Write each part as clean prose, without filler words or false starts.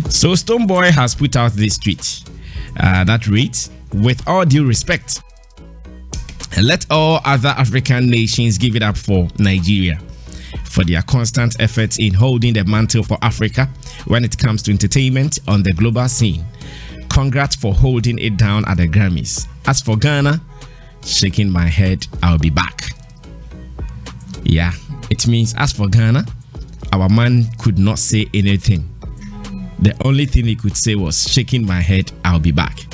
So Stonebwoy has put out this tweet that reads, "With all due respect, let all other African nations give it up for Nigeria for their constant efforts in holding the mantle for Africa when it comes to entertainment on the global scene. Congrats for holding it down at the Grammys. As for Ghana, shaking my head, I'll be back." Yeah, it means as for Ghana, our man could not say anything. The only thing he could say was, "Shaking my head, I'll be back."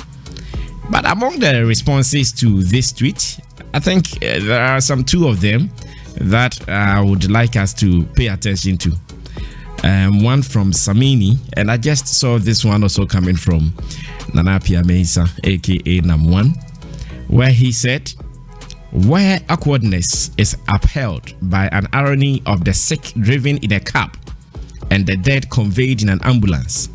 But among the responses to this tweet, I think there are some two of them that I would like us to pay attention to. One from Samini, and I just saw this one also coming from Nana Mesa, aka Nam1, where he said, "Where awkwardness is upheld by an irony of the sick driven in a cab and the dead conveyed in an ambulance,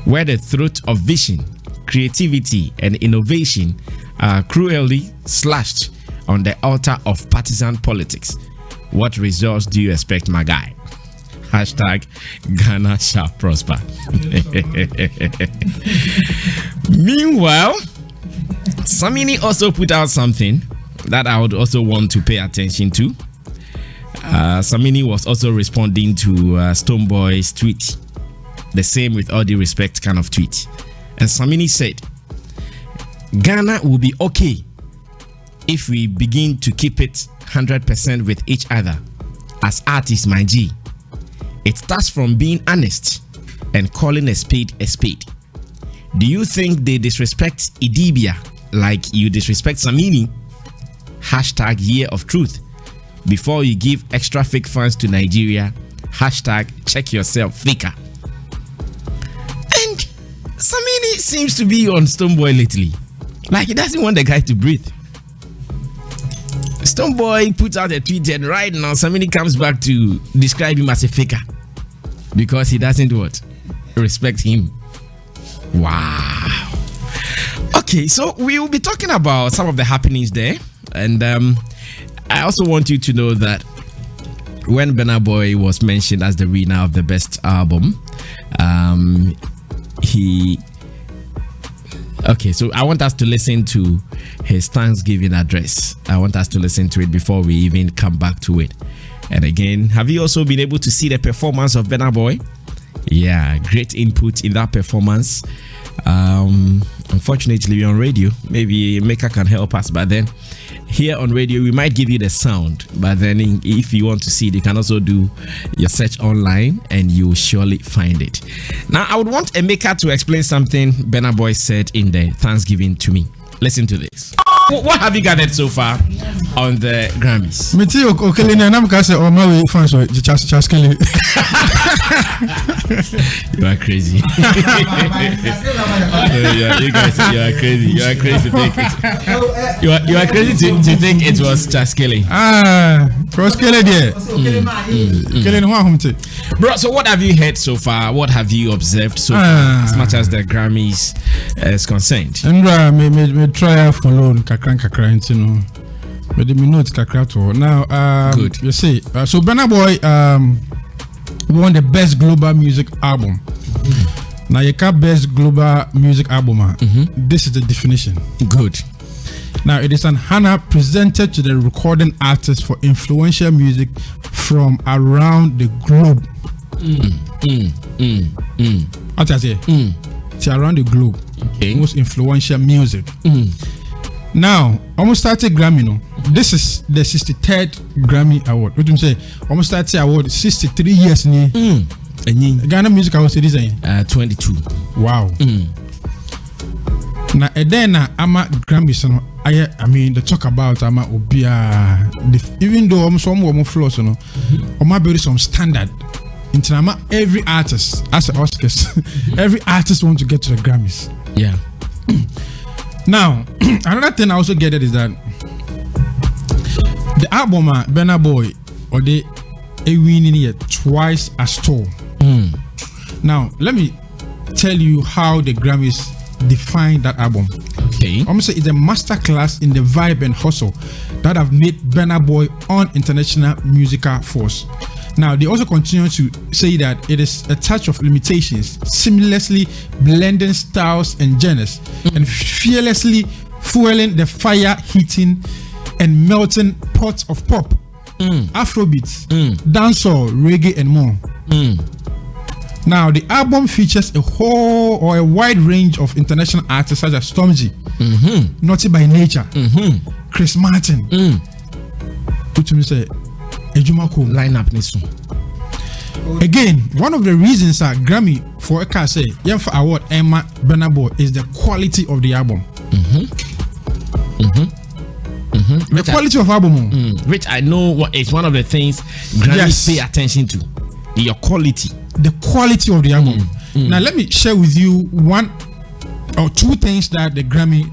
where the throat of vision, creativity, and innovation are cruelly slashed on the altar of partisan politics, what results do you expect, my guy? Hashtag Ghana shall prosper." Meanwhile, Samini also put out something that I would also want to pay attention to. Samini was also responding to Stonebwoy's tweet, the same with all due respect kind of tweet. And Samini said, "Ghana will be okay if we begin to keep it 100% with each other as artists, my G. It starts from being honest and calling a spade a spade. Do you think they disrespect Idibia like you disrespect Samini? Hashtag year of truth. Before you give extra fake fans to Nigeria, hashtag check yourself faker." And Samini seems to be on Stonebwoy lately. Like he doesn't want the guy to breathe. Stonebwoy puts out a tweet and right now Samini comes back to describe him as a faker because he doesn't what? Respect him. Wow. Okay, so we will be talking about some of the happenings there. And I also want you to know that when Burna Boy was mentioned as the winner of the best album, so I want us to listen to his Thanksgiving address. I want us to listen to it before we even come back to it. And again, have you also been able to see the performance of Burna Boy? Yeah, great input in that performance. Unfortunately, we're on radio. Maybe Maker can help us, but then here on radio we might give you the sound, but then if you want to see it, you can also do your search online and you will surely find it. Now I would want Emeka to explain something Burna Boy said in the Thanksgiving to me. Listen to this. What have you gathered so far on the Grammys? You are crazy. You guys, you are crazy. You are crazy to think it. You are crazy to think it was Chaskele. Bro, so what have you heard so far? What have you observed so far, as much as the Grammys is concerned? Me try follow kakran you know. But me note kakra to now. Good. You see, so Burna Boy won the best global music album. Now you can best global music album. This is the definition. Good. Now it is an honor presented to the recording artists for influential music from around the globe. What I say? It's around the globe. Okay. Most influential music. Now, almost started Grammy. No, this is the 63rd Grammy Award. What do you say? Almost started award 63 years. Ghana Music Award this 22. Wow. Now, then I'm at Grammys. I mean, the talk about I'm at Obia. Even though I'm some more flaws, I'm building some standard. Every artist, as an Oscars, every artist wants to get to the Grammys. Yeah. Now, another thing I also get it is that the album Burna Boy or they winning it twice as tall. Now, let me tell you how the Grammys define that album. Okay. I'm gonna say it's a masterclass in the vibe and hustle that have made Burna Boy on international musical force. Now, they also continue to say that it is a touch of limitations, seamlessly blending styles and genres, and fearlessly fueling the fire, heating, and melting pots of pop, Afrobeats, dancehall, reggae, and more. Now, the album features a wide range of international artists such as Stormzy, Naughty by Nature, Chris Martin, which means Ejumako lineup nisun. Again, one of the reasons that Grammy for a say for award Emma Burna Boy is the quality of the album. The quality of album, which I know is one of the things Grammys pay attention to. Your quality. The quality of the album. Now let me share with you one or two things that the Grammy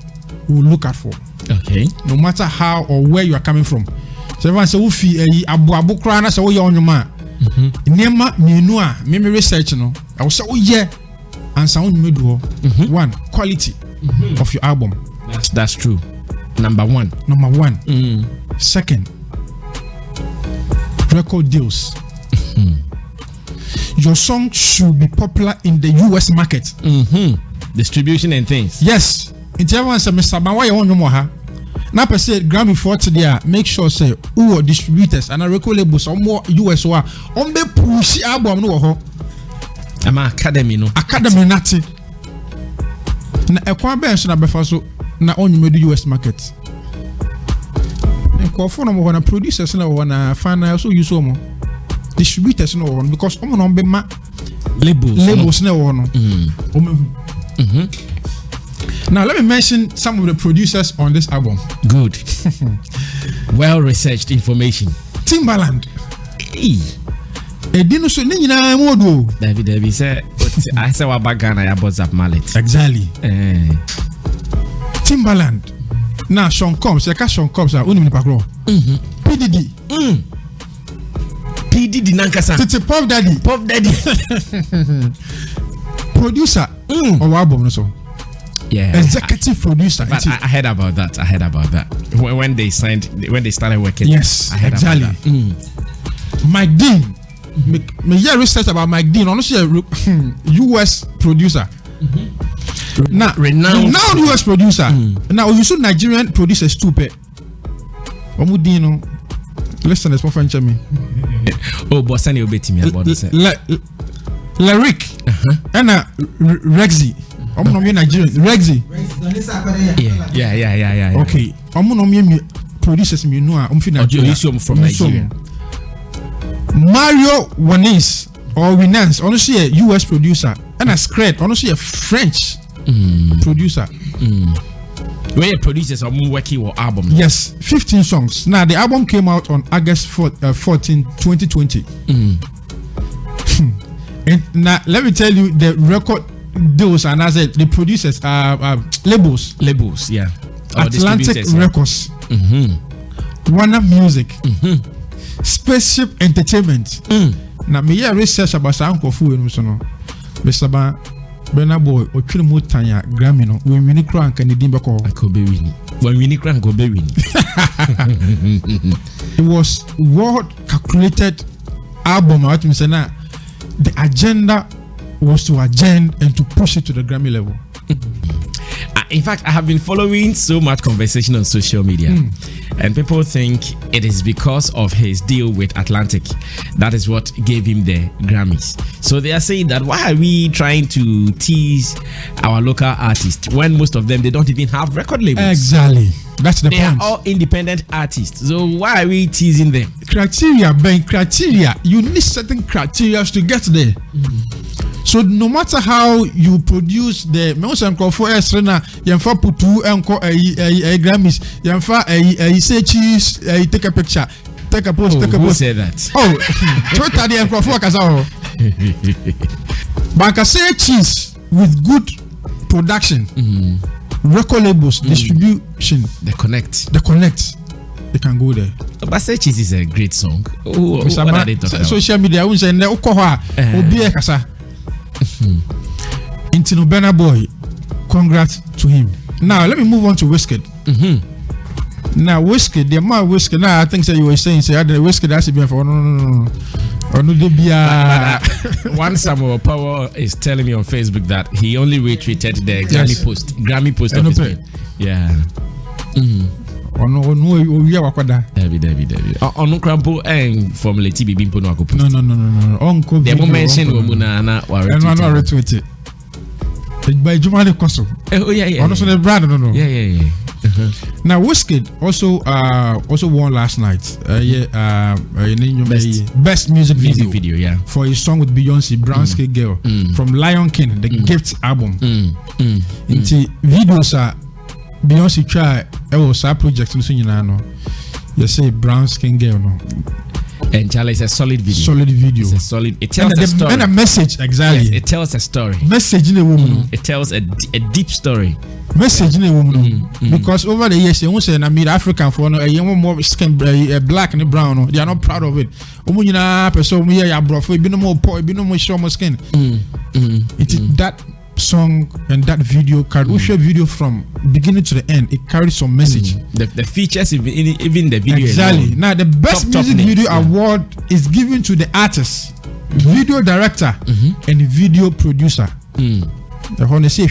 will look out for. Okay. No matter how or where you are coming from. So everyone say ufi abu krana say we on your man. Nema menu a me research no. I will say oh yeah and sound me do. One, quality of your album. That's true. Number one. Second, record deals. Your song should be popular in the US market. Distribution and things. Yes. Into everyone say Mr. Ban why you want more ha? Now per se Grammy for today make sure say who are distributors and a record labels or more US or on be push album no ho. I'm academy no. Academy nati. Na ekwan ben so na befa so na on you US market. Nko for no na producers na na final so use mo. Distributors no one because omo no be ma labels no one. Now let me mention some of the producers on this album. Good. Well researched information. Timbaland. Edino so ni nyina modo. David say I say wa bagana ya boss up mallet. Exactly. Timbaland. Now Sean Combs, Sean Combs uni ni pakro. PDD. PDD nankasa. It's a Puff Daddy. Producer of album so. Yeah. Executive producer. But I heard about that. When they started working. Yes, I heard exactly. About that. Mike Dean. Me hear research about Mike Dean. Honestly, a US producer. Now, renowned US producer. Now, you saw Nigerian producers too, pe. Omudino. Listen, let's French me. Oh, boss, I need to me about this. Lyric. And Rexy. I'm not Nigerian. Rexy. Yeah. Okay. I'm not producers. Me know. I'm from Nigeria. Mario Wanis or Winance. Honestly, a US producer. And a Scred. Honestly, a French producer. Where producers are working on album. Yes, 15 songs. Now the album came out on August 14, 2020. And now let me tell you the record deals and as the producers labels. Yeah. Atlantic Records, Warner Music, Spaceship Entertainment. Now me hear research about Uncle Fu and Mr. Burna Boy or Chilmo Tanya Grammy no when we crank and the Dimbako. When we crank go be It was world calculated album. What me say now? The agenda was to agenda and to push it to the Grammy level. In fact, I have been following so much conversation on social media, and people think it is because of his deal with Atlantic. That is what gave him the Grammys. So they are saying that why are we trying to tease our local artists when most of them they don't even have record labels? Exactly. That's the point. They are all independent artists. So why are we teasing them? Criteria. You need certain criteria to get there. So no matter how you produce the most for Esrena, Yamfa Putu Enko a Grammys, Yamfa a say cheese, take a picture, take a post, take a post. Who said that? Oh, Twitter the Enko for Kazao. But I say cheese with good production, record labels, distribution, the connect. They can go there. But say cheese is a great song. What are they talking about? Social media, we say ne ukoha obi kasa. Intino Burna Boy, congrats to him. Now let me move on to Wizkid. Now Wizkid, the amount of Wizkid. Now I think that you were saying, say the Wizkid has to be for no. One Samuel Power is telling me on Facebook that he only retweeted the Grammy post of his name. Yeah. Debbie. On Crampo and Formula TV Bimpo no ako post. No. Uncle. The mention Womuna na retweet it. By Jumani Koso. Oh yeah. Also the brand no. Yeah. Now Wizkid also won last night. Best music video, yeah, for his song with Beyonce, Brown Skin Girl, from Lion King, the Gift album. Into videos are Beyonce try was a project you say Brown Skin Girl no. And Charlie, it's a solid video. It's a solid. It tells a story. And a message exactly. Yes, it tells a story. Message in a woman. It tells a deep story. Message in a woman. Because over the years, they won't say, I mean, African for a young more skin, black and brown. They are not proud of it. Person, we are brought for no more poor, no more show more skin. It's that song and that video carried video from beginning to the end. It carries some message. The features, even the video. Exactly. Alone. Now the best music video award is given to the artist, video director, and video producer. The honestly,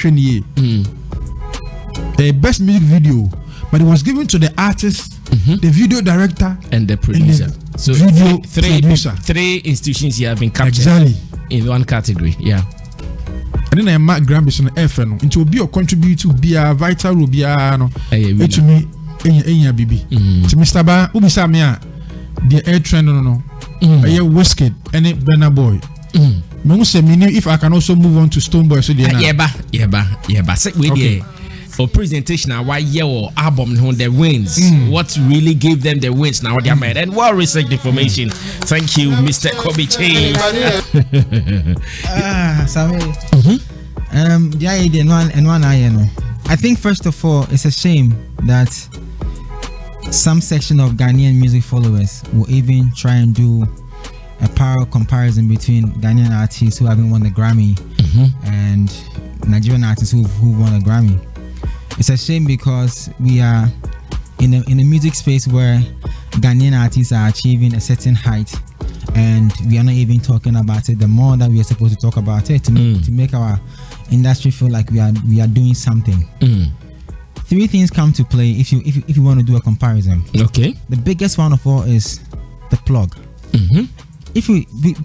the best music video, but it was given to the artist, the video director, and the producer. So video producer. Three institutions here have been captured in one category. Yeah. And then I mark Grammys on the FN into be or contribute to be a vital role be a no to me enya bibi to Mr. Ba ubisa me the air trend no I hear Wizkid and burnaboy me say me if I can also move on to Stonebwoy so there yeah say we there for presentation why your album on the wins what really gave them the wins now they are made and well researched information. Thank you Mr. Kobe Chain. I think first of all it's a shame that some section of Ghanaian music followers will even try and do a parallel comparison between Ghanaian artists who haven't won the Grammy and Nigerian artists who won a Grammy. It's a shame because we are in a music space where Ghanaian artists are achieving a certain height and we are not even talking about it. The more that we are supposed to talk about it to make our industry feel like we are doing something. Three things come to play if you want to do a comparison. Okay. The biggest one of all is the plug. If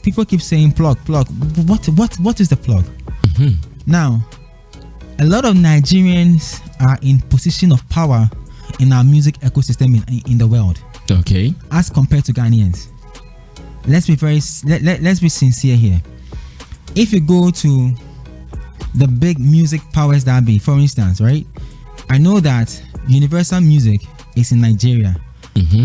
people keep saying plug, what is the plug? Now, a lot of Nigerians are in position of power in our music ecosystem in the world. Okay. As compared to Ghanaians. Let's be sincere here. If you go to the big music powers that be, for instance, right? I know that Universal Music is in Nigeria,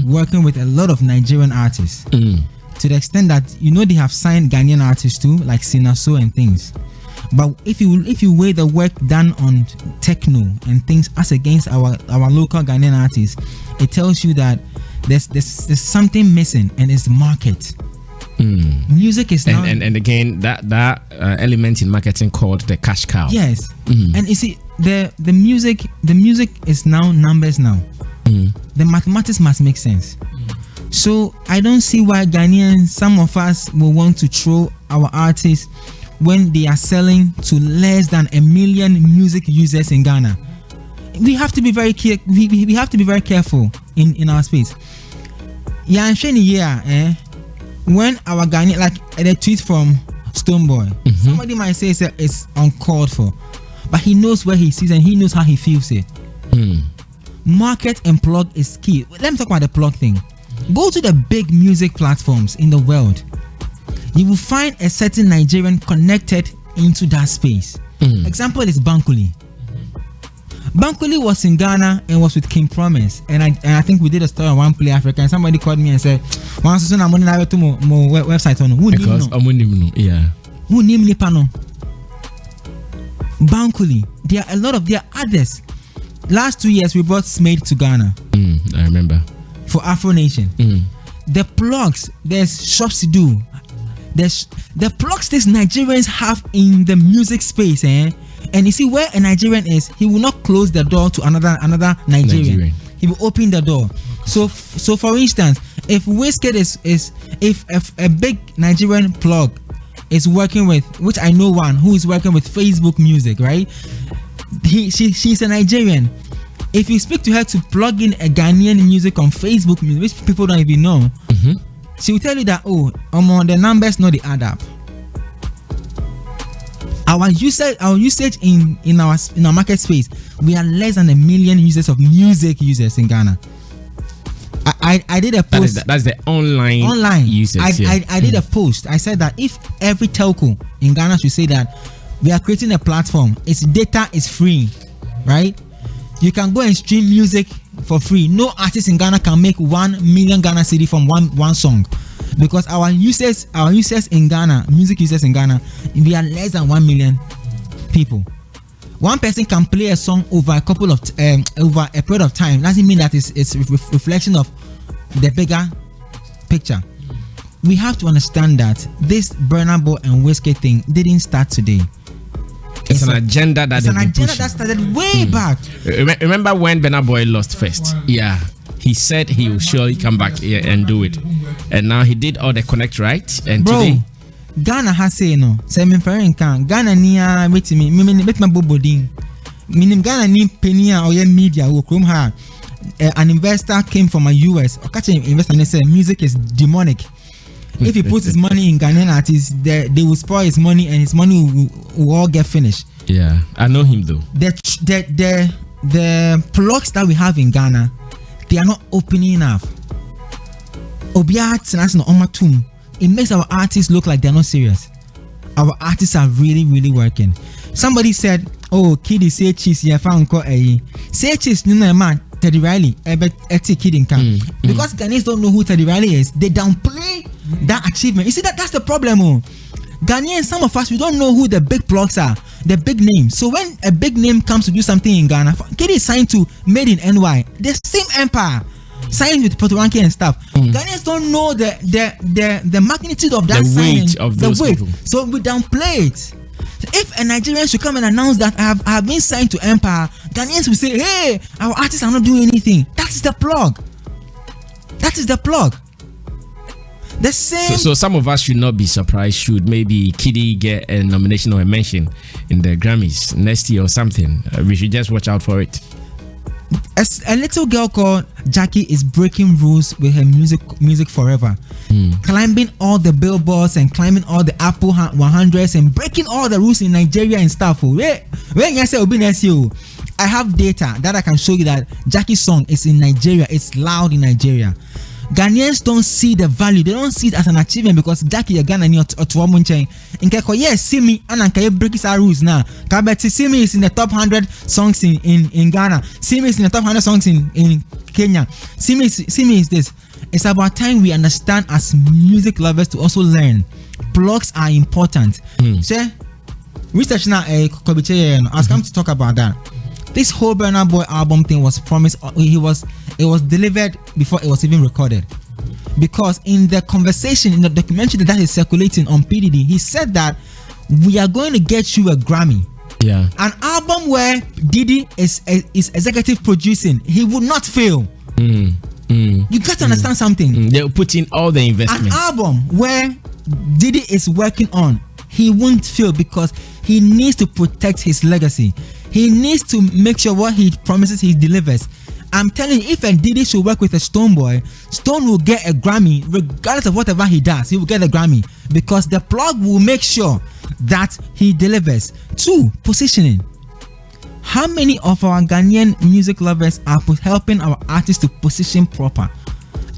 working with a lot of Nigerian artists. To the extent that they have signed Ghanaian artists too, like Sinaso and things. But if you weigh the work done on techno and things as against our local Ghanaian artists, it tells you that there's something missing, and it's the market. Music is now and again that element in marketing called the cash cow. Yes, and you see the music is now numbers now. The mathematics must make sense. So I don't see why Ghanaians, some of us, will want to throw our artists when they are selling to less than 1 million music users in Ghana. We have to be very we have to be very careful in our space. When our Ghanaian, like a tweet from Stonebwoy, somebody might say it's uncalled for, but he knows where he sees and he knows how he feels it. Market and plug is key. Let me talk about the plug thing. Go to the big music platforms in the world. You will find a certain Nigerian connected into that space. Example is Bankole. Bankole was in Ghana and was with King Promise, and I think we did a story on One Play Africa, and somebody called me and said, "Once I'm going to more website on who because who name ni pano." Bankole. There are a lot of others. Last 2 years we brought Smade to Ghana. I remember for Afro Nation. The plugs, there's shops to do. There's the plugs these Nigerians have in the music space, and you see where a Nigerian is, he will not close the door to another Nigerian. He will open the door. So for instance, If Wizkid is if a big Nigerian plug is working with, which I know one who is working with Facebook Music, right? She's a Nigerian. If you speak to her to plug in a Ghanaian music on Facebook Music, which people don't even know, she will tell you that the numbers not the add up. Our usage in our market space, we are less than 1 million users of music users in Ghana. I did a post. That's the online users. I did a post. I said that if every telco in Ghana should say that we are creating a platform, its data is free, right? You can go and stream music for free. No artist in Ghana can make 1 million Ghana cedi from one song, because our users in Ghana, music users in Ghana, we are less than 1 million people. One person can play a song over a couple of over a period of time. Doesn't mean that it's reflection of the bigger picture. We have to understand that this Burna Boy and Wizkid thing didn't start today. It's an agenda that started way back. Remember when Burna Boy lost first? Yeah, he said he will surely come back here and do it, and now he did all the connect right. And today, Ghana has say no. Say me faring can Ghana niya wait me bobodin. Minim Ghana ni penia or media who come her. An investor came from a US. Or catch an investor and say music is demonic. If he puts his money in Ghanaian artists, they will spoil his money and his money will all get finished. Yeah, I know him though. The plugs that we have in Ghana, they are not opening enough. It makes our artists look like they're not serious. Our artists are really, really working. Somebody said, "Oh, Kiddy say cheese, yeah, found say cheese, no man, Teddy Riley, kid in camp." Because Ghanaians don't know who Teddy Riley is. They downplay that achievement. You see that's the problem. Ghanaians, some of us, we don't know who the big plugs are, the big names. So when a big name comes to do something in Ghana, Kiddy is signed to Made in NY, the same empire, signed with Puerto Rican and stuff. Ghanaians don't know the magnitude of that, the weight signing, of those people. So we downplay it. If a Nigerian should come and announce that I have been signed to Empire, Ghanaians will say, "Hey, our artists are not doing anything." That's the plug. That is the plug. The same. So some of us should not be surprised should maybe Kiddy get a nomination or a mention in the Grammys next year or something. We should just watch out for it. A little girl called Jackie is breaking rules with her music forever, climbing all the billboards and climbing all the Apple 100s and breaking all the rules in Nigeria and stuff. I have data that I can show you that Jackie's song is in Nigeria. It's loud in Nigeria. Ghanaians don't see the value. They don't see it as an achievement because Jackie a Ghanaian or Tuamunche. In Keko, yes, Simi and Ankaye breaks our rules now. Kabeti Simi is in the top 100 songs in Ghana. Simi is in the top 100 songs in Kenya. Simi is this. It's about time we understand as music lovers to also learn. Plugs are important. So, research now, I was come to talk about that. This whole Burna Boy album thing was promised. It was delivered before it was even recorded, because in the conversation in the documentary that is circulating on PDD, he said that we are going to get you a Grammy. Yeah, an album where Diddy is executive producing. He would not fail. You got to understand something. They'll put in all the investment. An album where Diddy is working on, he won't fail because he needs to protect his legacy. He needs to make sure what he promises he delivers. I'm telling you, if a Diddy should work with a Stonebwoy, Stone will get a Grammy regardless of whatever he does. He will get a Grammy because the plug will make sure that he delivers. 2, positioning. How many of our Ghanaian music lovers are helping our artists to position proper?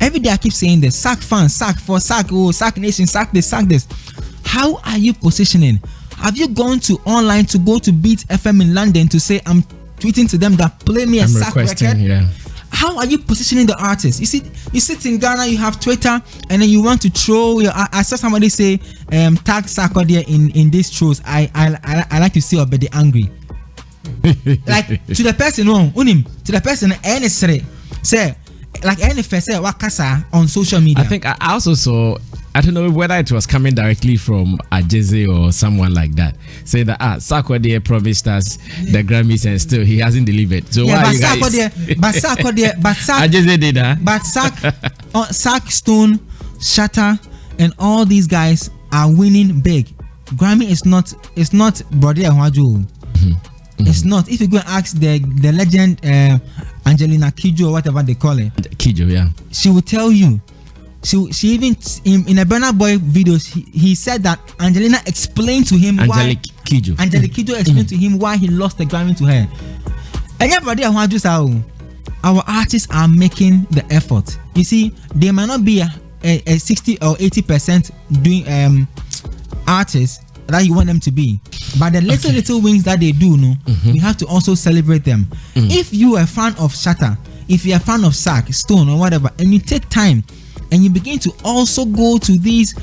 Every day I keep saying this: sack fans, sack for sack, sack nation, sack this, sack this. How are you positioning? Have you gone to online to go to Beat FM in London to say I'm tweeting to them that play me a sack record? Yeah. How are you positioning the artist? You see, you sit in Ghana, you have Twitter, and then you want to throw your. I saw somebody say tag Sako there in these throws. I like to see Obedi angry. Like to the person to the person say like any say wakasa on social media. I think I also saw I don't know whether it was coming directly from Ajeze or someone like that, saying that Sarko there promised us the Grammys and still he hasn't delivered. So why you guys? But Ajeze did that. But Sark, Stone, Shatta, and all these guys are winning big. Grammy is not Brother Ahwaju. It's not. If you go and ask the legend Angelina Kidjo or whatever they call it, Kidjo, yeah, she will tell you. She even in a Burna Boy video, he said that Angelina explained to him Angelique Kidjo explained to him why he lost the Grammy to her. And everybody our artists are making the effort. You see, they might not be a 60 or 80% doing artists that you want them to be, but the little wings that they do, we have to also celebrate them. If you are a fan of Shatta, if you're a fan of Sark, Stone, or whatever, and you take time and you begin to also go to these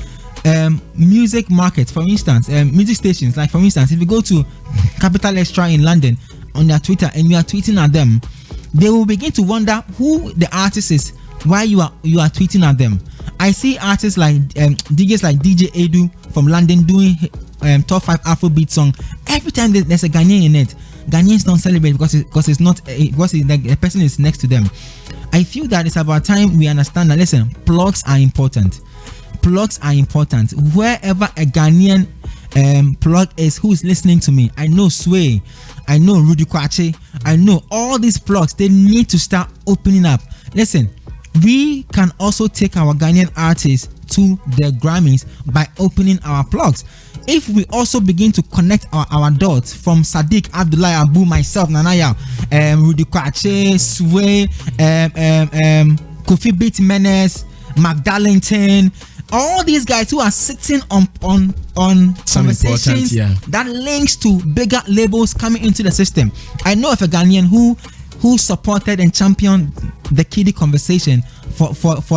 music markets, for instance, music stations, like for instance, if you go to Capital Extra in London on their Twitter and you are tweeting at them, they will begin to wonder who the artist is, why you are tweeting at them. I see artists like DJs like DJ Edu from London doing top 5 Afrobeat song. Every time there's a Ghanaian in it, Ghanaians don't celebrate because the person is next to them. I feel that it's about time we understand that, listen, plugs are important. Plugs are important. Wherever a Ghanaian plug is who is listening to me, I know Sway, I know Rudy Kwache, I know all these plugs, they need to start opening up. Listen, we can also take our Ghanaian artists to the Grammys by opening our plugs. If we also begin to connect our dots from Sadiq, Abdullah, Abu, myself, Nanaya, Rudy Kwache, Sway, Kofi Beat Menace, McDarlington, all these guys who are sitting on conversations that links to bigger labels coming into the system. I know of a Ghanaian who supported and championed the Kiddie conversation for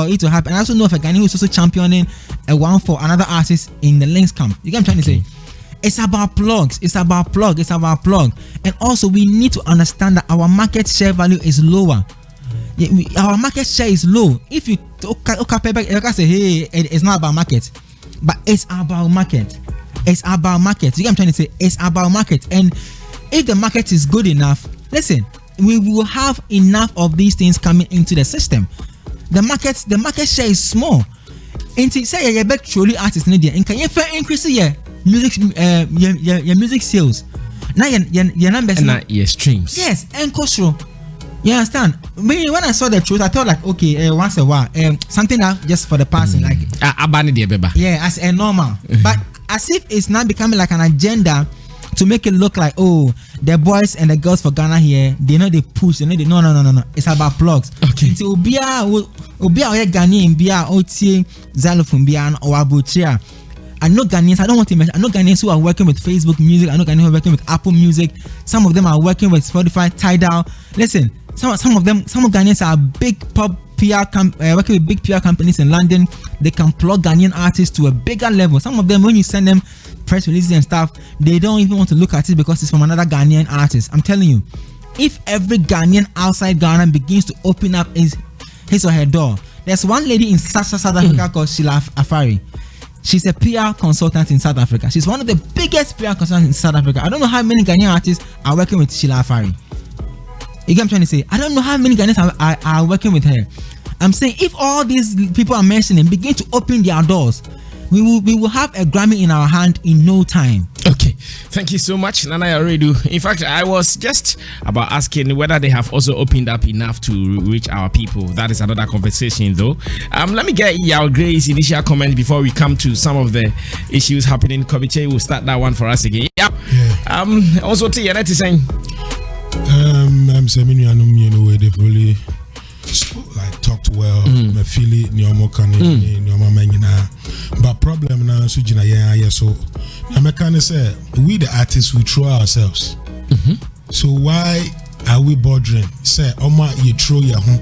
it to happen. I also know of a Ghanaian who's also championing a one for another artist in the links camp. You get what I'm trying to say? It's about plugs. It's about plug. And also we need to understand that our market share value is lower. Our market share is low. If you say, hey, it's not about market, but it's about market. It's about market. You get what I'm trying to say? It's about market. And if the market is good enough, listen, we will have enough of these things coming into the system. The market share is small. And say you bet truly artists in India and can you increase your music sales? Now your numbers and your streams. Yes, and control. You understand? When I saw the truth, I thought like, okay, once a while, something that just for the passing, like as a normal. But as if it's not becoming like an agenda to make it look like, oh, the boys and the girls for Ghana here, they know they push, they know no. It's about plugs. Okay. It's Obia Ghanaian, Bia Oti, Zylofon Media, or Abuchia. I know Ghanaians, I don't want to mention, I know Ghanaians who are working with Facebook Music, I know Ghanaians who are working with Apple Music, some of them are working with Spotify, Tidal. Listen, some of Ghanaians are big pop PR working with big PR companies in London. They can plug Ghanaian artists to a bigger level. Some of them, when you send them press releases and stuff, they don't even want to look at it because it's from another Ghanaian artist. I'm telling you, if every Ghanaian outside Ghana begins to open up his or her door. There's one lady in South Africa called Sheila Afari. She's a PR consultant in South Africa. She's one of the biggest PR consultants in South Africa. I don't know how many Ghanaian artists are working with Sheila Afari. You get what I'm trying to say? I don't know how many Ghanaians are working with her. I'm saying if all these people are mentioning begin to open their doors, we will have a Grammy in our hand in no time. Okay, thank you so much, Nana Yaredu. In fact, I was just about asking whether they have also opened up enough to reach our people. That is another conversation, though. Let me get Yao Gray's initial comment before we come to some of the issues happening. Kobiche will start that one for us again. Yeah. Also, Tia, that is saying. I'm Samini. I know me anyway. They've really talked well. Me feel it. Nyomo kani, nyomo menina. But problem now, so jina yeah. So I'm kind of say we the artists we throw ourselves. So why are we bothering? Say, Oma, you throw your home.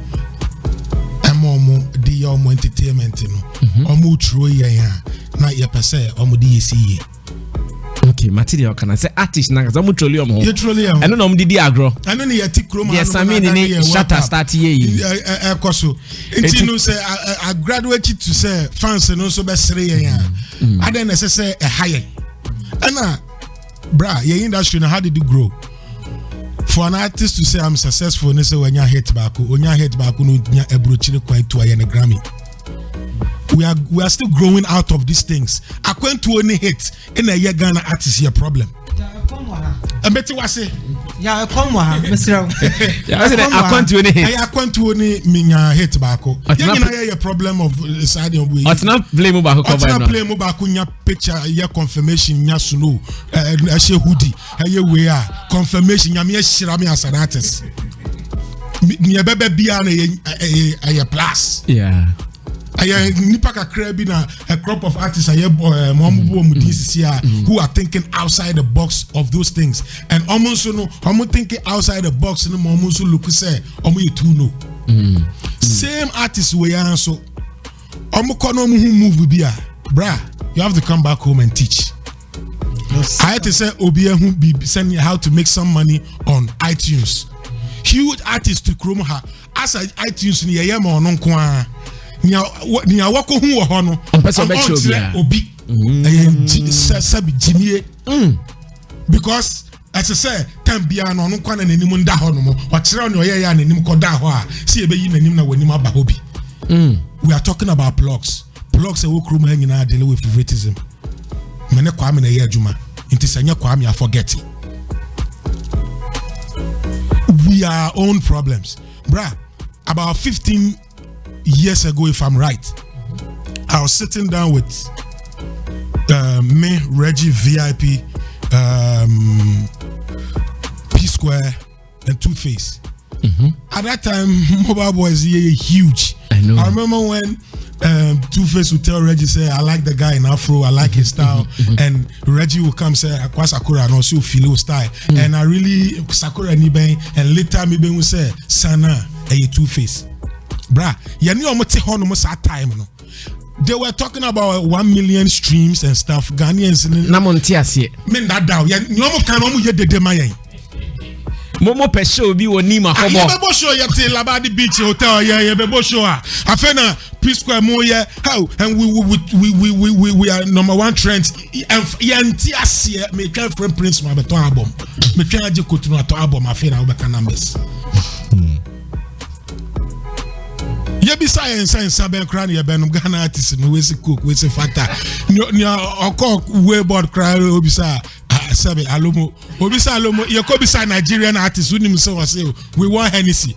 Omo di omo entertainment no. Omo throw ya. Not your per se. Omo di see. Okay, material can I say artist na kaza mu trolley omo. Ye trolley am. Eno na omo didi agro. Eno ne yeti krom ha. Yes, Samini ni shatter start here. Ekoso. Enti no say I graduate to say fans no so be sere yen. Ade na say a higher. Ana bra, your industry now how did it grow? For an artist to say I'm successful, they say when you hit back, no nya ebrochire quite to a Grammy. We are still growing out of these things. I went to only hit in a year Ghana artist here problem. I bet you was say. Yeah, come on, Mr. I went to only hit. I went to only minya hit back. Yeah, problem of side of we. It's not play mobile. It's not play mobile. Kunya picture, yeah confirmation, nya sunu, she hoodie, hey we are confirmation. Nya me shirami as an artist. Nya bebe biya a plus. Yeah. I nipa kakra bi na a crop of artists who are thinking outside the box of those things, and almost no thinking outside the box and almost look say too no. Same artists we are so kono who move bia bra, you have to come back home and teach. I had to say Obia who be sending how to make some money on iTunes. Huge artists to chrome her as iTunes ni yema onon kwa nya wako hu wo no obi sabi jimie because as I say tambia no kwa na nanim nda ho no mo o kire no ye ya nanim ko da ho a se ebe yi nanim na wanim aba obi. We are talking about plugs e wo krum ha nyina deal with favoritism mene kwa me na ye adwuma nti sanya kwa me forget it. We are our own problems bra. About 15 years ago, if I'm right, I was sitting down with me, Reggie, VIP, P Square, and Two Face. At that time, Mobile Boy is huge. I know. I remember when Two Face would tell Reggie, say, I like the guy in Afro, I like his style. And Reggie would come say, Akwa Sakura, and also Philo style. And I really, Sakura Niben, and later Miben would say, Sana, Two Face. Bra, yani omote hono mo sa time no. They were talking about 1 million streams and stuff. Ghanaians na monti ase. Men that down. Ya nyomo kan omo ye dede mayen. Momo pe show bi woni ma hobo. Ya bebo show ya te Labadi Beach Hotel ya bebo show a. Afena P Square mo ye how and we are number one trend. Ya nti ase me kan friend Prince ma beto album. Me kan aje kotunu ato album afena we be numbers. You be science and Saben Cran, you benum Ghana artist, no way cook, we say fata. No, or cock, way board cry, Obisa, Sabe, Alomo, Obisa Alomo, you could be Nigerian artist, who himself say, we want Hennessy.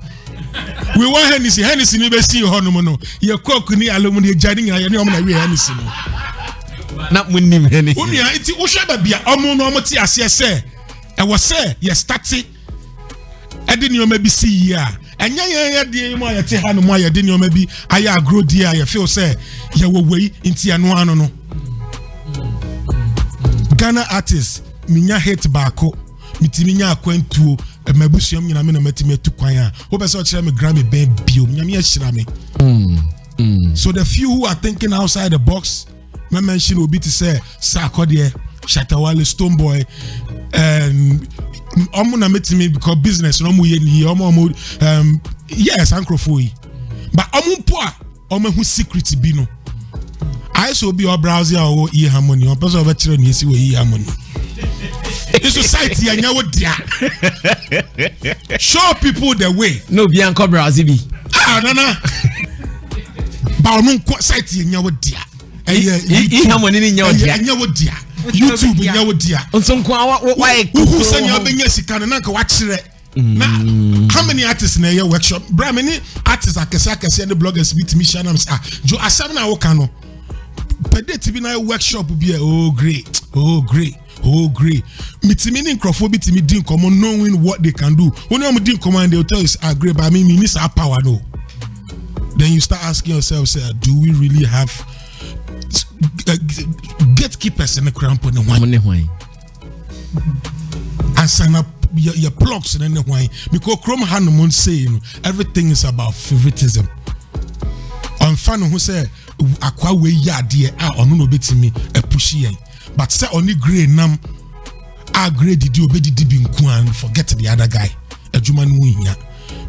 We want Hennessy, Hennessy, never see Honomono. Your cock, ni Alomo, the Jading, and you're going to be Hennessy. Not winning Hennessy. It's Usha be a Omonomoti as you say. I was say, yes, taxi. I didn't know maybe see ya. And yeah, dear, my Tehano, my didn't maybe I grow dear. I feel say, you will wait into an one. Ghana artists, Minya hate bako, Mitiminya quent to a Mabusium in a minute to choir. Hope I saw me Grammy Ben Bio, Yamia Shirame. So the few who are thinking outside the box, my mention will be to say, Sarkodie, Shatawale, Stonebwoy, and Omuna met me because business no mu yes ankrofoi but omumpoa omahu secret bi no I so be your browser or e harmony on person over children you see we e harmony the society anya wo dia show people the way no be anko browser bi nana ba onu society anya wo dia e harmony ni nya wo dia anya wo dia YouTube nya wo dia onso kwa why who send your benya sika na nka wa kire na how many artists na your workshop bra many artists akese and the bloggers beat me shanam jo asam na wo kan no pedeti bi na workshop bi oh great mitimi ni nkrofo bi timi din komo knowing what they can do when you din komo and they will tell you great but I mean me need our power no then you start asking yourself say do we really have gatekeepers in the cramp on the wine and sign up your plugs in the wine because Chrome Hanuman saying everything is about favoritism. On fan who say akwa we ya dear on no bit me a pushy but say only grey nam grade the obedi dibi nkuan, forget the other guy. Ejuma no hiya.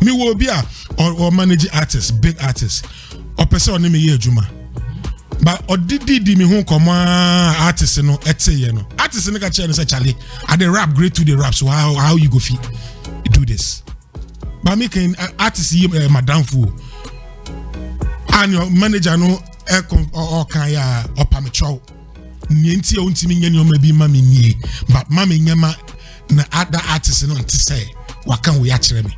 Me will be or manage artists, big artists. Or person on me ejuma. But or did me home come artists no etse no. Artists no catch say Charlie. Are the rap great to the rap, so how you go fit do this? But making artists madam fool. And your manager no or kaya or pamicho. Nienti ontimi nyene o mabi mami nie. But mami nyama na other artists no to say what can we actually me.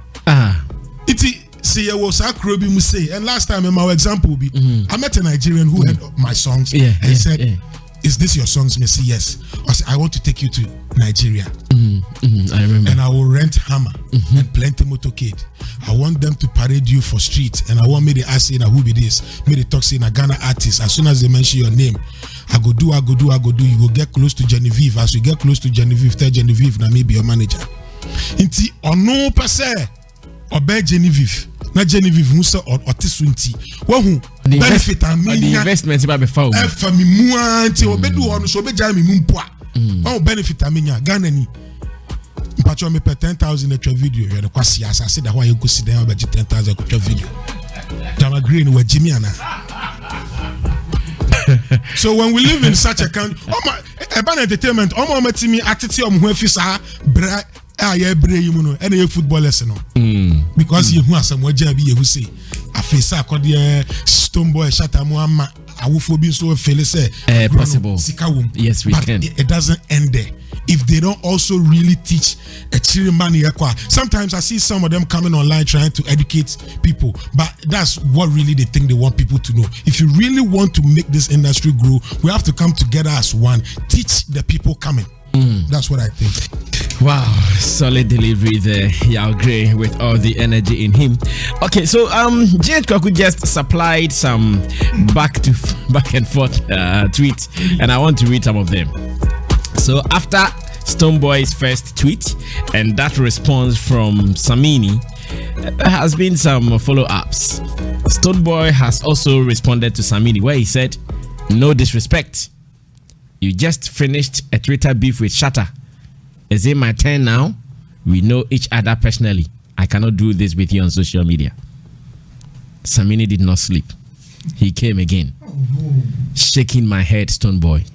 Iti see you was a krobi mu say, and last time my example be I met a Nigerian who heard my songs and he said, is this your songs? Me say yes. I said, I want to take you to Nigeria. I remember. And I will rent hammer and plenty motorcade. I want them to parade you for street, and I want me to ask you who be this. Me to talk say na Ghana artist. As soon as they mention your name, I go do. You go get close to Genevieve. As you get close to Genevieve, tell Genevieve na me be your manager. Inti ono pase obe Genevieve. Na Genevieve musa otisunti. Wahu benefit amenya. The investment ba be found. Efa mi mu anti obedu ono so obeja mi mu mpoa. Wahu benefit amenya Ghana ni. Mpacho me pe 10,000 extra video. You the kwasi as I said that why you go sit down about 10,000 extra video. Dama green we Jimmy ana. So when we live in such a country, urban entertainment, metimi atiti ho afisa bra bre you know any footballers no. Because you who asem waja bi you say afisa akode Stonebwoy shatamu ama awofo bi so feel say possible. Yes, we can. It doesn't end there. If they don't also really teach a chirimani ekwa. Sometimes I see some of them coming online trying to educate people, but that's what really they think they want people to know. If you really want to make this industry grow, we have to come together as one. Teach the people coming. That's what I think. Wow, solid delivery there, Yao Gray, with all the energy in him. Okay, so James Kwaku just supplied some back and forth tweets, and I want to read some of them. So after Stonebwoy's first tweet and that response from Samini, there has been some follow-ups. Stonebwoy has also responded to Samini where he said, "No disrespect. You just finished a Twitter beef with Shatta. Is it my turn now? We know each other personally. I cannot do this with you on social media." Samini did not sleep. He came again, shaking my head, Stonebwoy,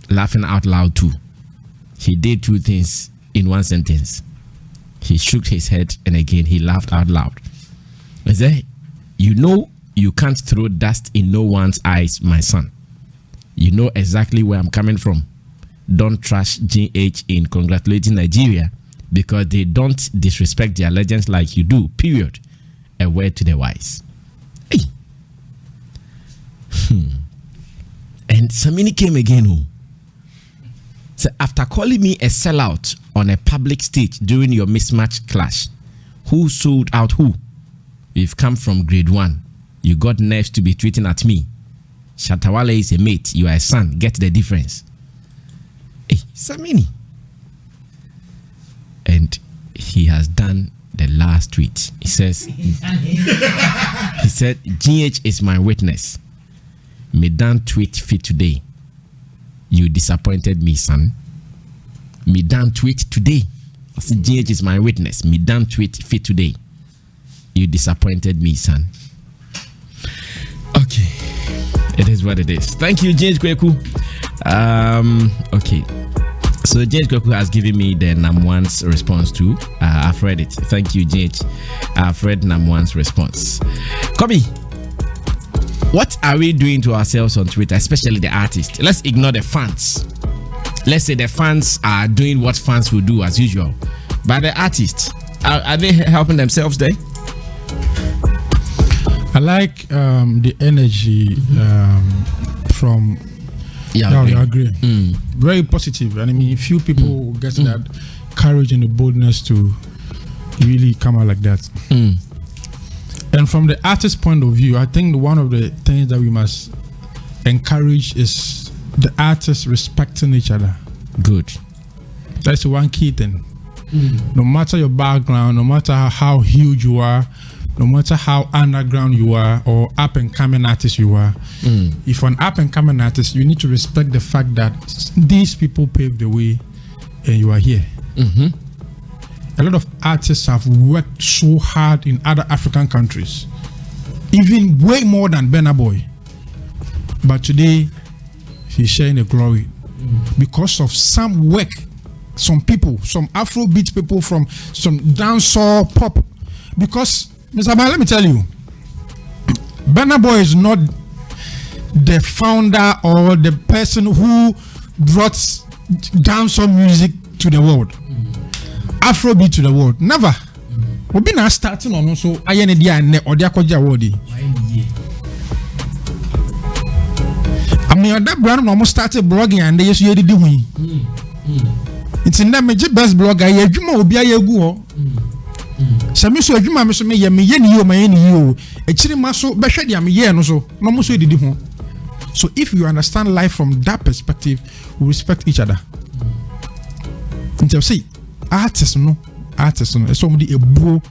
laughing out loud too. He did two things in one sentence. He shook his head and again he laughed out loud. I said, "You know you can't throw dust in no one's eyes, my son. You know exactly where I'm coming from. Don't trash GH in congratulating Nigeria because they don't disrespect their legends like you do, period. A word to the wise." Hey. And Samini came again. So after calling me a sellout on a public stage during your mismatch clash, who sold out who? We've come from grade 1. You got nerves to be tweeting at me. Shatawale is a mate. You are a son. Get the difference. Hey, Samini. And he has done the last tweet. He says, he said, "GH is my witness. Me done tweet fit today. You disappointed me, son. Me done tweet today. I said, GH is my witness. Me done tweet fit today. You disappointed me, son." Okay. It is what it is. Thank you, James Kweku. Okay. So James Kweku has given me the Nam1's response too. I've read it. Thank you, James. I've read Nam1's response. Kobe, what are we doing to ourselves on Twitter, especially the artists? Let's ignore the fans. Let's say the fans are doing what fans will do as usual. But the artists, are they helping themselves there? I like the energy from I agree. Very positive. And I mean, few people get that courage and the boldness to really come out like that. And from the artist point of view, I think one of the things that we must encourage is the artists respecting each other. Good. That's one key thing. No matter your background, no matter how huge you are, no matter how underground you are or up and coming artist you are, if you're an up and coming artist, you need to respect the fact that these people paved the way and you are here. Mm-hmm. A lot of artists have worked so hard in other African countries, even way more than Burna Boy. But today, he's sharing the glory because of some work, some people, some Afrobeat people from some dancehall pop. Because, Mr. Ban, let me tell you, Burna Boy is not the founder or the person who brought dancehall music to the world, Afrobeat to the world. Never. We been now starting on also Ayenedia and Odiakoja Wodi. I mean, that brand almost started blogging and they used to do it. It's in that major best blogger. You will be a go. Some so you mamma me ye you my you. A chili maso, Bashadi, I'm here, no so. No more so did you. So if you understand life from that perspective, we respect each other. Until see, artists no, it's somebody a bro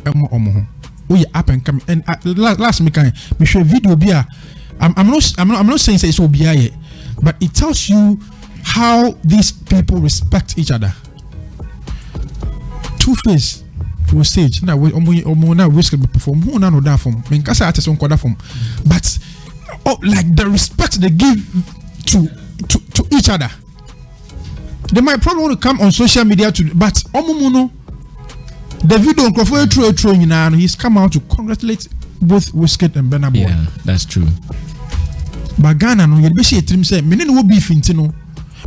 omo. We up and come and last me can me show video be I'm not saying say it's will be yet, but it tells you how these people respect each other. Two-Face to a stage now we now Wizkid perform who now know that from me can say artists on that from, but like the respect they give to each other. They might probably want to come on social media to, but Omomuno, the video he's come out to congratulate both Wizkid and Burna Boy. Yeah, that's true. But Ghana no, you be say trim say, me no beef into no,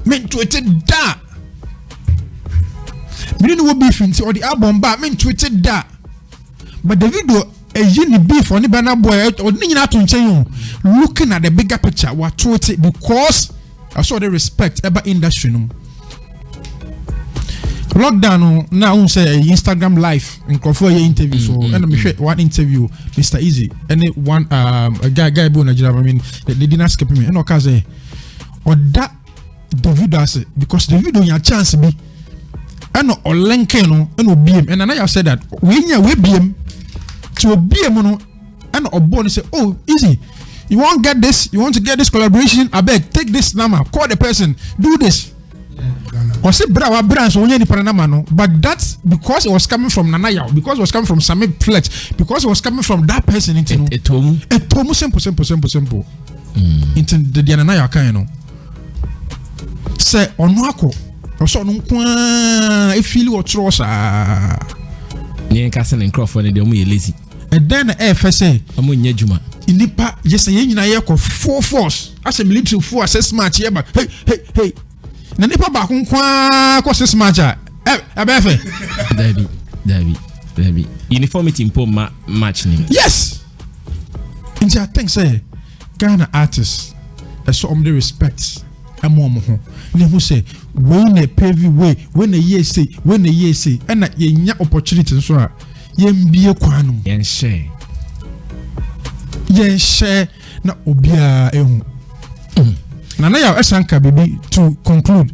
men tweeted that. Me no beef into or the album, but men tweeted that. But the video. A uni beef on the Burna Boy or looking at the bigger picture what taught it because I saw the respect about industry. Lockdown now say Instagram live in for your interview so and I'm sure one interview Mr. Easy and one a guy born Nigeria I mean they didn't skip me and okaze or that the video say because the video your chance be and or link no and BM and I said that we BM to be a mono and a bonus say, oh, easy. You want to get this collaboration? I beg, take this number, call the person, do this. Or say brawa brands only any Panama no, but that's because it was coming from Nanaya, because it was coming from Sammy Flex, because it was coming from that person into Etomu simple. Into the Nanaya kind of say onwako. So no kwa if feel what trosa. Near Castle and Crawford, they only lazy. And then the FSA, Amun Yejuma. In Nipa, yes, a yen I full force. As a military force, a smart here, but hey. Nipa back on quite a smarter. Debbie. Uniformity in Poma matching. Yes. In that thing, say, Ghana artists, I saw the respects. And more. Who say, when a pavy way, when a year say, and that ye opportunity so yen be a quanum. Yen share na obia ehu. Nana ya esanka baby to conclude.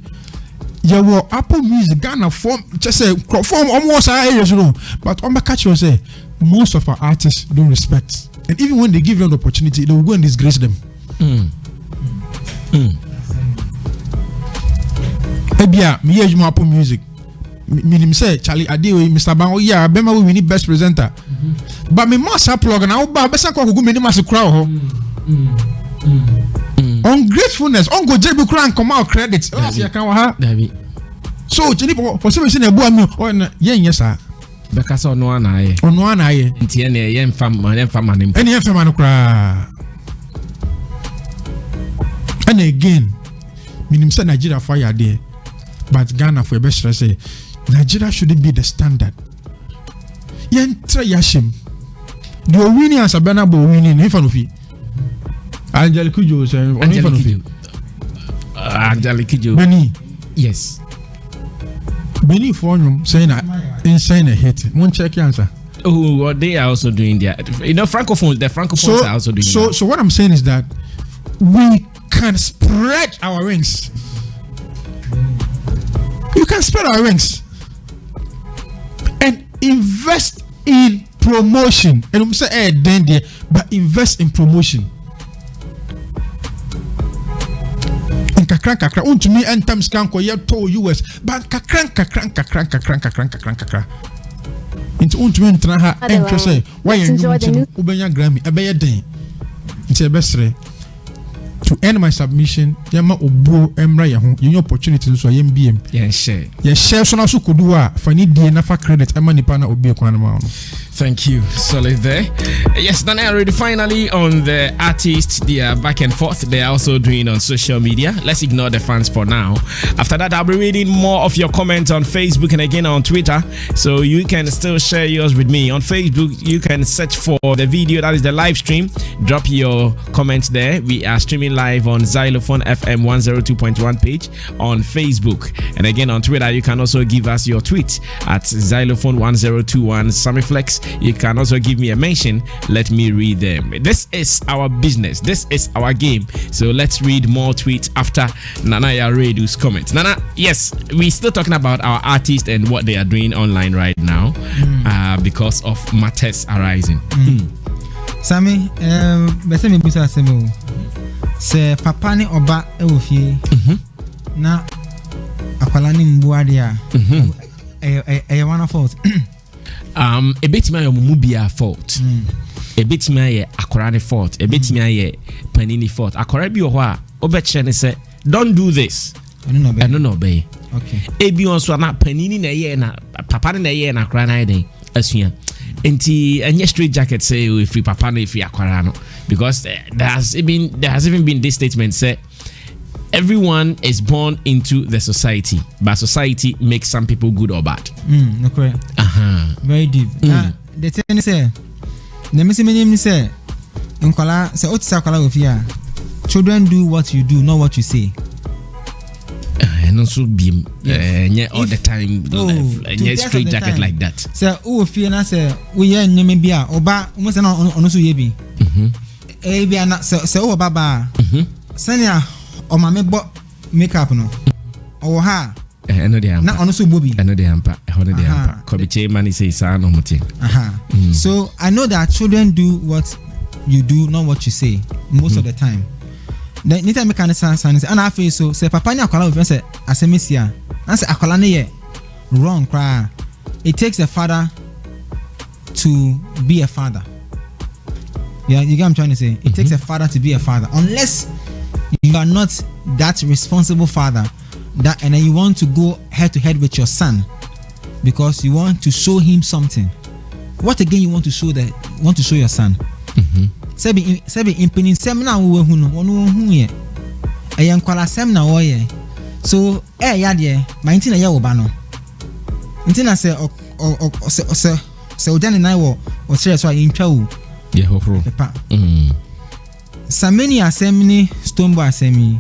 Ya wo Apple Music Ghana form just say form almost areas no, but on the catch you say most of our artists don't respect, and even when they give them the opportunity, they will go and disgrace them. Ebia me use Apple Music. Me say Charlie Adewe Mr. Ban oh yeah bema we need best presenter. But me must plug na oba besa kwa go me ni mas crowd ho. Ungratefulness, on go jebu kran come out credit. You can ha. So chini for some say na bu am o na yen sir. Beka so no ana aye. Ono ana aye. Nti ene yen fam nen. Ene yen fam no kra. And again, minim say Nigeria fire there. But Ghana for best say Nigeria shouldn't be the standard. Yen try yashim. The winning as a Burna Boy winning in front of you. Angelique Joe say in front of you. Angelique Joe. Benny. Yes. Benny for you saying insane a hit. One check your answer. Oh, well, they are also doing that. You know, Francophones, the Francophones are also doing that. So what I'm saying is that we can spread our wings. You can spread our wings and invest in promotion. And I'm saying, but invest in promotion. kakra untumi entam scan ko ye to US but kakra into untumi ntena ha enhwe say why you ubenya Grammy ebeye den nti ebesre to end my submission yama obro emra ye ho ye opportunity so yem biem yeah share so na so kodu a fani die na fa credit ema nipa na obi ekwan na ma no. Thank you, solid there. Yes, Nana already finally on the artists. They are back and forth. They are also doing on social media. Let's ignore the fans for now. After that, I'll be reading more of your comments on Facebook and again on Twitter. So you can still share yours with me. On Facebook, you can search for the video, that is the live stream. Drop your comments there. We are streaming live on Zylofon FM 102.1 page on Facebook. And again on Twitter, you can also give us your tweet at Zylofon 1021 Samiflex. You can also give me a mention. Let me read them. This is our business. This is our game. So let's read more tweets after Nana Yaredu's comments. Nana, yes, we're still talking about our artists and what they are doing online right now because of matters arising. Sammy, bese me busa semo. Se papa ni oba ewofie. Na akwala ni mbuadia. One fault. A bit my mubia fault. A bit my akorane fault. A bit my panini fault. Akore bi ohwa obechene say don't do this. I don't know obey. Okay. Ebi on so na panini na ye na papa na ye na akora na den asua. Enti anya straight jacket say if papa na if akora no because there has even been this statement say everyone is born into the society, but society makes some people good or bad. No correct. Very deep. The thing is, the message say, "Nkola say otisa kola ofia. Children do what you do, not what you say." And also be all the time straight jacket time. Like that. Say who ofia na say we ye nyeme bia oba mo say na ono so ye bi. Bia na say o baba. Sanya o ma me bo makeup no. O ha. Na ono so bobi. I know the ampa. Kobiche mani say sa no mutin. So I know that children do what you do, not what you say most of the time. Then anytime me can say and I feel so say papa ni akwala we say asemisia. And say akwala ne ye wrong cry. It takes a father to be a father. Yeah, you get what I'm trying to say? It takes a father to be a father. Unless you are not that responsible father that and then you want to go head to head with your son because you want to show him something. What again you want to show your son? Sebi impini semna wo hu no wono hu ye. Eyen kwala semna wo ye. So ya de my ntina ye wo ba no. Ntina se se ojane na wo o sere so intwa wo. Ye hohoro. Samini Samini Stonebwoy Samini.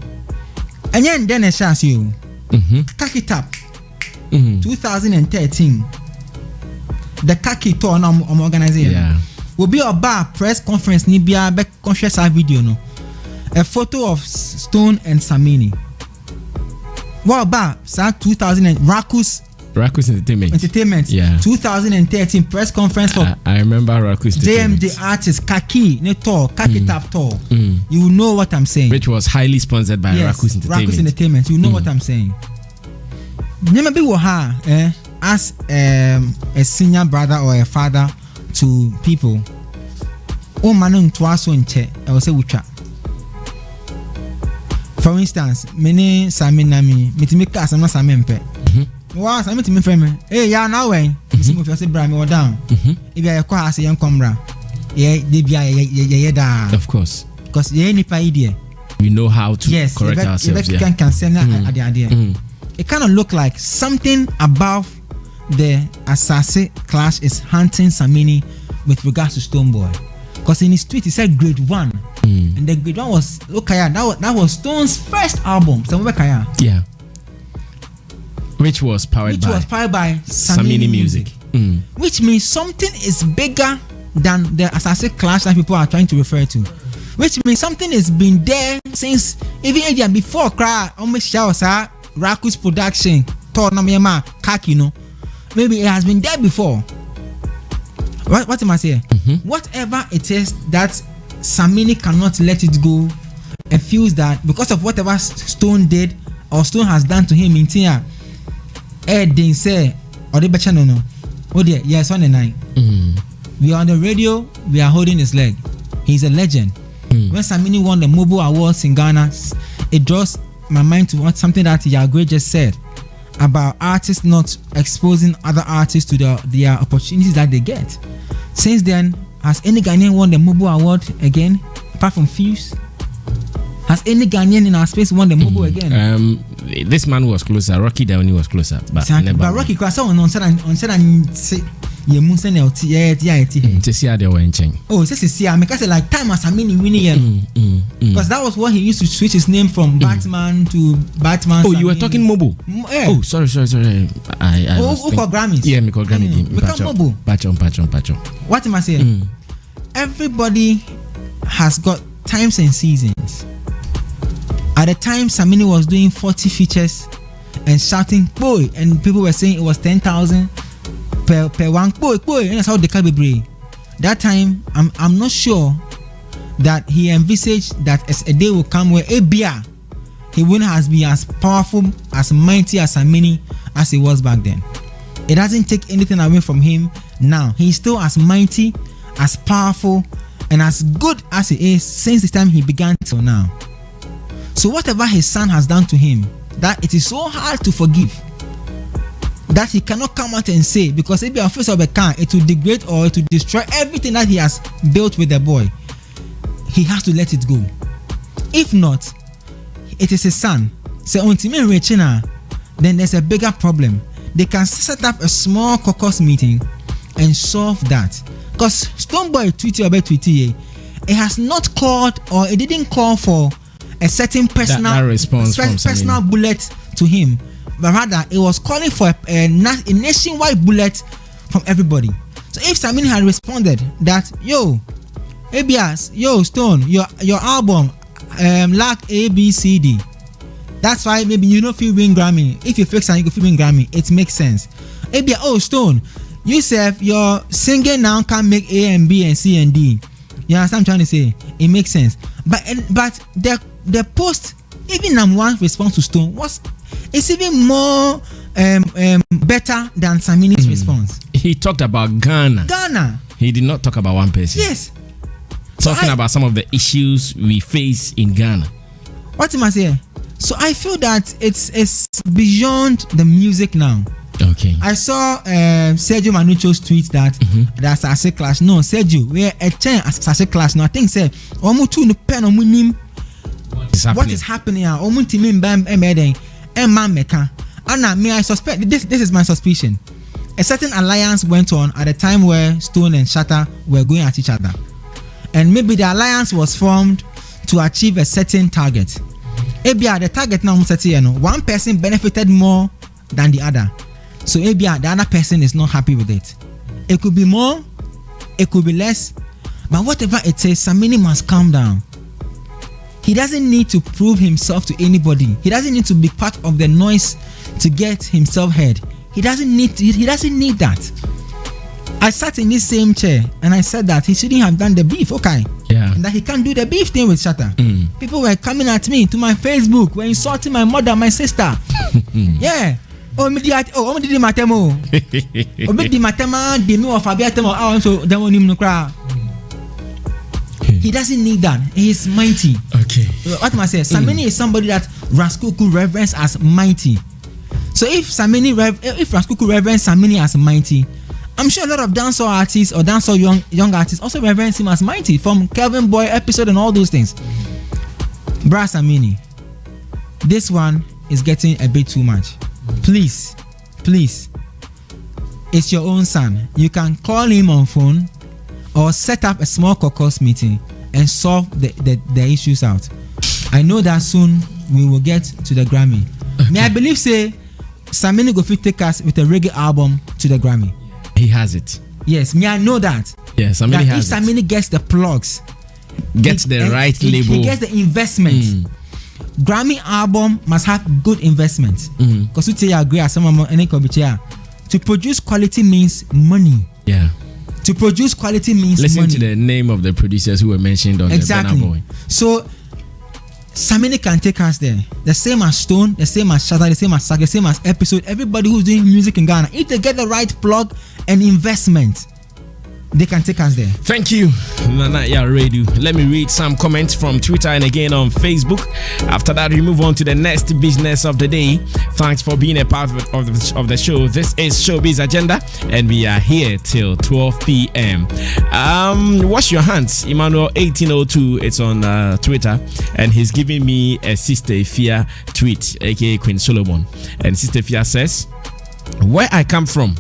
Enye ndene na shasi yo. Kaki tap. 2013. The Kaki tour na organizing. Yeah. Will be a bar press conference ni bia be conscious video no. A photo of Stone and Samini. What about 2000 Rakus Entertainment. Yeah. 2013 press conference for I remember Rakus Entertainment. JMD artist Kaki ne tour, Kaki tap tour. You know what I'm saying. Which was highly sponsored by Rakus Entertainment. Rakus Entertainment. You know what I'm saying. Never be as a senior brother or a father to people. Oh man, twice on che. I will say ucha. For instance, many Saminami, metimika as I'm not Samempe. Was I met me friend? Hey, ya now when you say Bram or down. If you are a young combra, yeah, of course. Because you any idea. We know how to correct ourselves. Yeah. Can send the idea. It kind of look like something above the assassin clash is hunting Samini with regards to Stonebwoy. Because in his tweet he said grade 1. And the grade 1 was that was Stone's first album. Yeah. Which was powered by Samini Music. Which means something is bigger than the assassin clash that people are trying to refer to. Which means something has been there since even before cry almost shows Rakus production tour na Kaki no. Maybe it has been there before. What am I saying? Whatever it is that Samini cannot let it go feels that because of whatever Stone did or Stone has done to him in Tia, didn't say or the better no. Oh dear, yes, on the night. We are on the radio, we are holding his leg. He's a legend. When Samini won the Mobile Awards in Ghana, it draws my mind to something that Yagwe just said about artists not exposing other artists to their opportunities that they get. Since then, has any Ghanaian won the Mobile Award again, apart from Fuse? Has any Ghanaian in our space won the Mobile again? This man was closer. Rocky Downey was closer, but never. But Rocky Krasa on said and say you must send out to see how they were in change. Oh, see, I make us like time as Samini winning because that was what he used to switch his name from Batman to Batman. Oh, Samini. You were talking Mobile. Yeah. Oh, sorry. I call Grammys. Yeah, me call Grammy. Become Mobile. Patch on. What am I saying? Everybody has got times and seasons. At the time, Samini was doing 40 features and shouting "boy," and people were saying it was 10,000 per one boy, and that's how they can be brave. That time, I'm not sure that he envisaged that as a day will come where Abia he wouldn't have been as powerful, as mighty as Samini as he was back then. It doesn't take anything away from him now. He's still as mighty, as powerful, and as good as he is since the time he began till now. So whatever his son has done to him, that it is so hard to forgive, that he cannot come out and say, because if you are face of a car, it will degrade or it will destroy everything that he has built with the boy. He has to let it go. If not, it is his son. So then there's a bigger problem. They can set up a small caucus meeting and solve that. Because Stonebwoy tweeted, it has not called or it didn't call for a certain personal response personal bullet to him, but rather it was calling for a nationwide bullet from everybody. So if Samini had responded that yo ABS, yo Stone, your album lack ABCD, that's why maybe you don't feel win Grammy. If you fix and you feel win Grammy, it makes sense. ABS, oh Stone, you say your singing now can make A and B and C and D. You understand what I'm trying to say? It makes sense. But the post, even number one response to Stone it's even more better than Samini's response. He talked about Ghana. He did not talk about one person. Yes. Talking about some of the issues we face in Ghana. What am I saying? So I feel that it's beyond the music now. Okay. I saw Sergio Manucho's tweet that that's Sase Clash. No, Sergio, we're a chain as Sase Clash. No, I think say Omutu no pen omunim. What is happening here? Omuti min bam emeden emma meka. Anna, me I suspect this is my suspicion. A certain alliance went on at a time where Stone and Shatta were going at each other. And maybe the alliance was formed to achieve a certain target. Ebia the target now one person benefited more than the other. So maybe the other person is not happy with it. It could be more, it could be less, but whatever it is, Samini must calm down. He doesn't need to prove himself to anybody. He doesn't need to be part of the noise to get himself heard. He doesn't need that. I sat in this same chair and I said that he shouldn't have done the beef, okay? Yeah. And that he can't do the beef thing with Shatta. People were coming at me to my Facebook, were insulting my mother, my sister. Yeah. He doesn't need that. He is mighty. Okay. What am I saying? Samini is somebody that Raskuku reverence as mighty. So if Raskuku reverence Samini as mighty, I'm sure a lot of dancehall artists or dancehall young artists also reverence him as mighty, from Kelvin Boy episode and all those things. Bra Samini, this one is getting a bit too much. Please, it's your own son. You can call him on phone or set up a small caucus meeting and solve the issues out. I know that soon we will get to the Grammy. Okay. May I believe say Samini go fit take us with a reggae album to the Grammy. He has it. Yes, me I know that. Yes, Samini has it. If Samini gets the plugs, gets the right label, he gets the investment. Grammy album must have good investment. Because we agree as someone to produce quality means money. Yeah. To produce quality means listen money. To the name of the producers who were mentioned on the Burna Boy. So Samini can take us there. The same as Stone, the same as Shatta, the same as Sak, the same as Episode. Everybody who's doing music in Ghana, if they get the right plug and investment, they can take us there. Thank you, Nana Radio. Let me read some comments from Twitter and again on Facebook. After that, we move on to the next business of the day. Thanks for being a part of the show. This is Showbiz Agenda, and we are here till 12 p.m. Wash your hands, Emmanuel 1802. It's on Twitter, and he's giving me a Sister Ifia tweet, aka Queen Solomon. And Sister Ifia says, "Where I come from,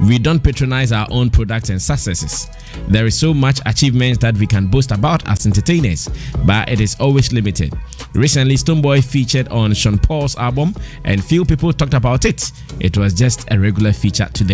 we don't patronize our own products and successes. There is so much achievements that we can boast about as entertainers, but it is always limited. Recently, Stonebwoy featured on Sean Paul's album, and few people talked about it. It was just a regular feature to them."